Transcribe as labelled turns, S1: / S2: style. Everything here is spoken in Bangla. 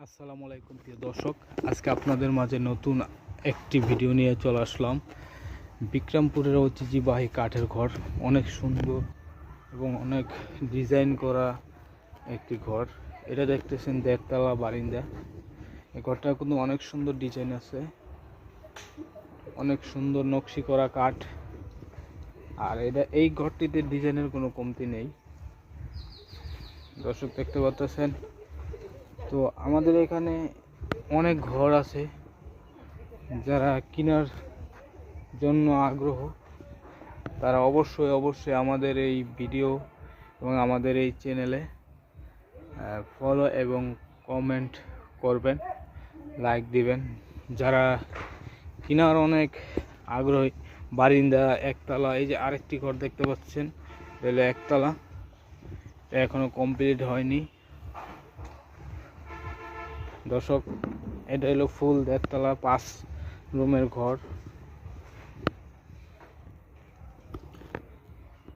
S1: আসসালামু আলাইকুম প্রিয় দর্শক, আজকে আপনাদের মাঝে নতুন একটি ভিডিও নিয়ে চলে আসলাম। বিক্রমপুরের ঐতিহ্যবাহী কাঠের ঘর, অনেক সুন্দর এবং অনেক ডিজাইন করা একটি ঘর। এটা দেখতেছেন দেড়তলা বারিন্দা। এই ঘরটা কিন্তু অনেক সুন্দর ডিজাইন আছে, অনেক সুন্দর নকশি করা কাঠ। আর এই ঘরটিতে ডিজাইনের কোনো কমতি নেই। দর্শক দেখতে পাচ্ছেন, তো আমাদের এখানে অনেক ঘর আছে। যারা কেনার জন্য আগ্রহ তারা অবশ্যই আমাদের এই ভিডিও এবং আমাদের এই চ্যানেলে ফলো এবং কমেন্ট করবেন, লাইক দিবেন। যারা কেনার অনেক আগ্রহী, বারিন্দা একতলা, এই যে আরেকটি ঘর দেখতে পাচ্ছেন, এটা একতলা, এখনো কমপ্লিট হয়নি। দর্শক, এটা হলো ফুল দেড়তলা 5 রুমের ঘর।